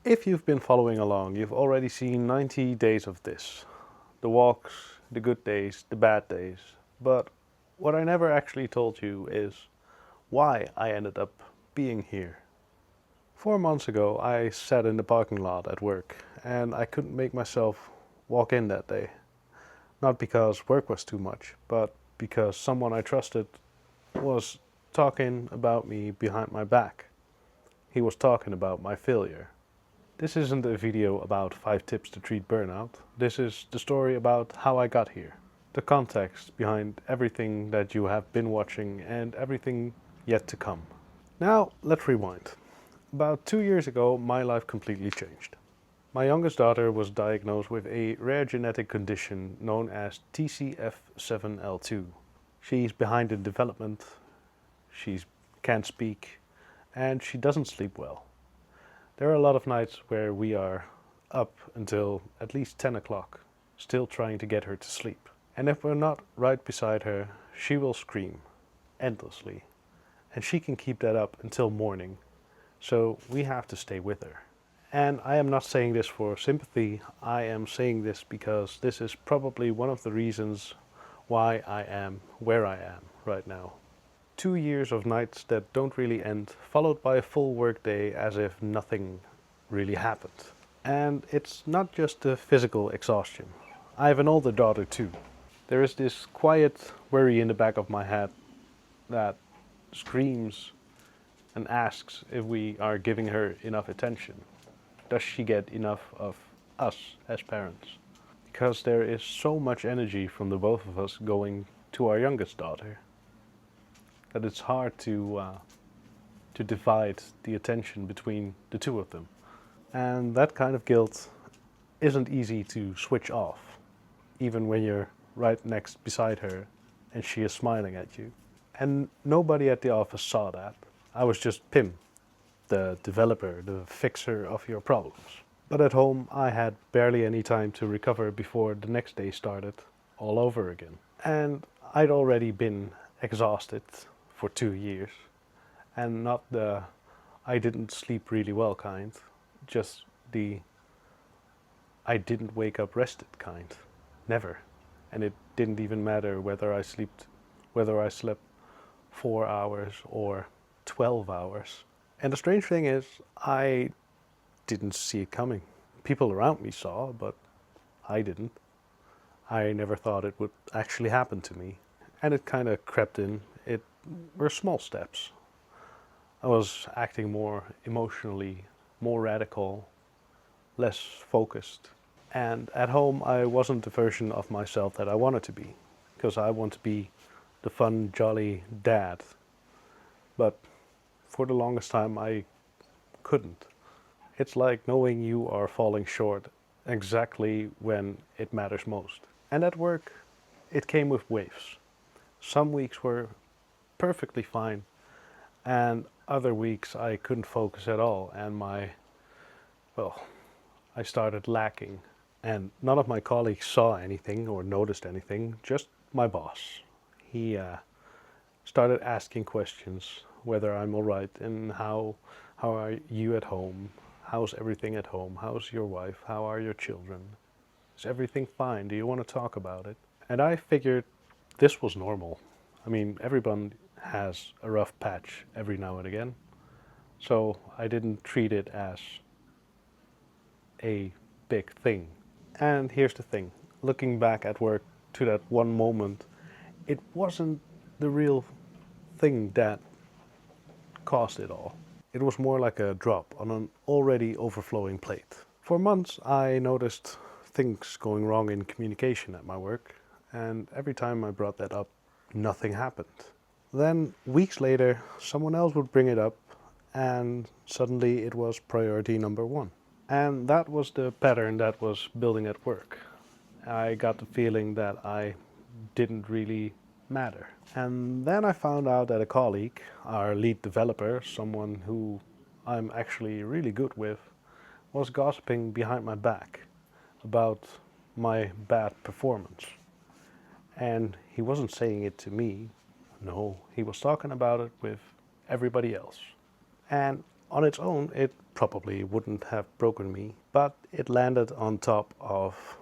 If you've been following along, you've already seen 90 days of this. The walks, the good days, the bad days. But what I never actually told you is why I ended up being here. 4 months ago, I sat in the parking lot at work and I couldn't make myself walk in that day. Not because work was too much, but because someone I trusted was talking about me behind my back. He was talking about my failure. This isn't a video about 5 tips to treat burnout. This is the story about how I got here. The context behind everything that you have been watching and everything yet to come. Now, let's rewind. About 2 years ago, my life completely changed. My youngest daughter was diagnosed with a rare genetic condition known as TCF7L2. She's behind in development, she can't speak, and she doesn't sleep well. There are a lot of nights where we are up until at least 10 o'clock, still trying to get her to sleep. And if we're not right beside her, she will scream endlessly. And she can keep that up until morning, so we have to stay with her. And I am not saying this for sympathy, I am saying this because this is probably one of the reasons why I am where I am right now. 2 years of nights that don't really end, followed by a full workday as if nothing really happened. And it's not just the physical exhaustion. I have an older daughter too. There is this quiet worry in the back of my head that screams and asks if we are giving her enough attention. Does she get enough of us as parents? Because there is so much energy from the both of us going to our youngest daughter that it's hard to divide the attention between the two of them. And that kind of guilt isn't easy to switch off, even when you're right next beside her and she is smiling at you. And nobody at the office saw that. I was just Pim, the developer, the fixer of your problems. But at home, I had barely any time to recover before the next day started all over again. And I'd already been exhausted for 2 years, and not the I didn't sleep really well kind, just the I didn't wake up rested kind. Never. And it didn't even matter whether I slept 4 hours or 12 hours. And the strange thing is, I didn't see it coming. People around me saw, but I didn't. I never thought it would actually happen to me. And it kind of crept in. It were small steps. I was acting more emotionally, more radical, less focused. And at home, I wasn't the version of myself that I wanted to be, because I want to be the fun, jolly dad. But for the longest time, I couldn't. It's like knowing you are falling short exactly when it matters most. And at work, it came with waves. Some weeks were perfectly fine, and other weeks I couldn't focus at all, and I started lacking. And none of my colleagues saw anything or noticed anything, just my boss. He started asking questions whether I'm all right and how are you at home? How's everything at home? How's your wife? How are your children? Is everything fine? Do you want to talk about it? And I figured this was normal. I mean, everyone has a rough patch every now and again. So I didn't treat it as a big thing. And here's the thing, looking back at work to that one moment, it wasn't the real thing that caused it all. It was more like a drop on an already overflowing plate. For months I noticed things going wrong in communication at my work, and every time I brought that up, nothing happened. Then weeks later, someone else would bring it up, and suddenly it was priority number one. And that was the pattern that was building at work. I got the feeling that I didn't really matter. And then I found out that a colleague, our lead developer, someone who I'm actually really good with, was gossiping behind my back about my bad performance. And he wasn't saying it to me. No, he was talking about it with everybody else. And On its own, it probably wouldn't have broken me, but it landed on top of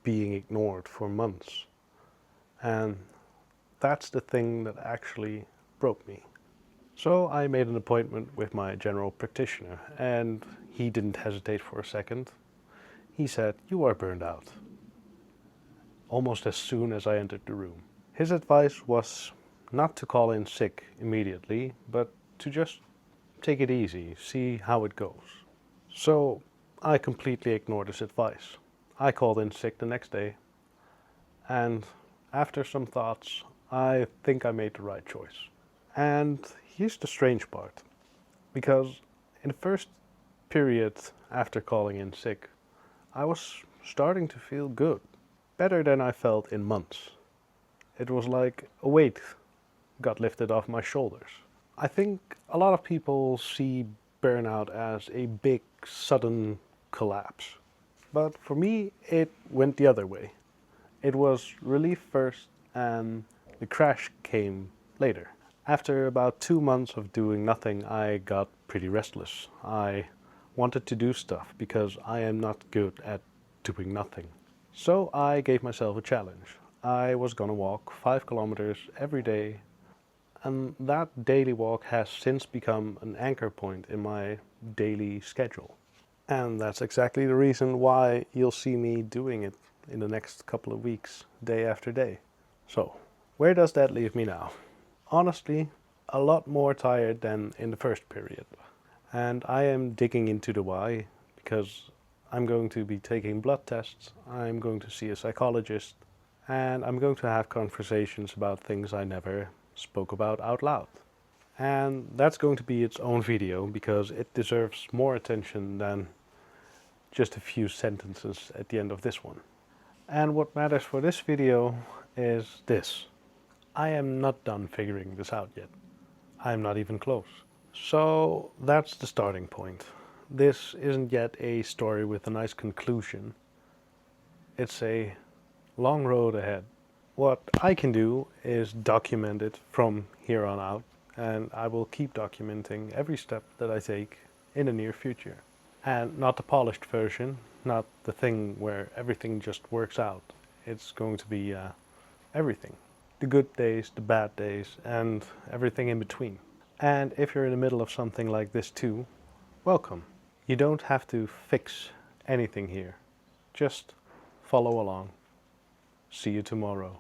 being ignored for months. And that's the thing that actually broke me. So I made an appointment with my general practitioner, and he didn't hesitate for a second. He said, "You are burned out," almost as soon as I entered the room. His advice was not to call in sick immediately, but to just take it easy, see how it goes. So I completely ignored his advice. I called in sick the next day, and after some thoughts, I think I made the right choice. And here's the strange part, because in the first period after calling in sick, I was starting to feel good, better than I felt in months. It was like a weight got lifted off my shoulders. I think a lot of people see burnout as a big, sudden collapse. But for me, it went the other way. It was relief first, and the crash came later. After about 2 months of doing nothing, I got pretty restless. I wanted to do stuff because I am not good at doing nothing. So I gave myself a challenge. I was gonna walk 5 kilometers every day, and that daily walk has since become an anchor point in my daily schedule. And that's exactly the reason why you'll see me doing it in the next couple of weeks, day after day. So, where does that leave me now? Honestly, a lot more tired than in the first period. And I am digging into the why, because I'm going to be taking blood tests, I'm going to see a psychologist, and I'm going to have conversations about things I never spoke about out loud. And that's going to be its own video, because it deserves more attention than just a few sentences at the end of this one. And what matters for this video is this. I am not done figuring this out yet. I'm not even close. So that's the starting point. This isn't yet a story with a nice conclusion. It's a long road ahead. What I can do is document it from here on out, and I will keep documenting every step that I take in the near future. And not the polished version, not the thing where everything just works out. It's going to be everything. The good days, the bad days, and everything in between. And if you're in the middle of something like this too, welcome. You don't have to fix anything here. Just follow along. See you tomorrow.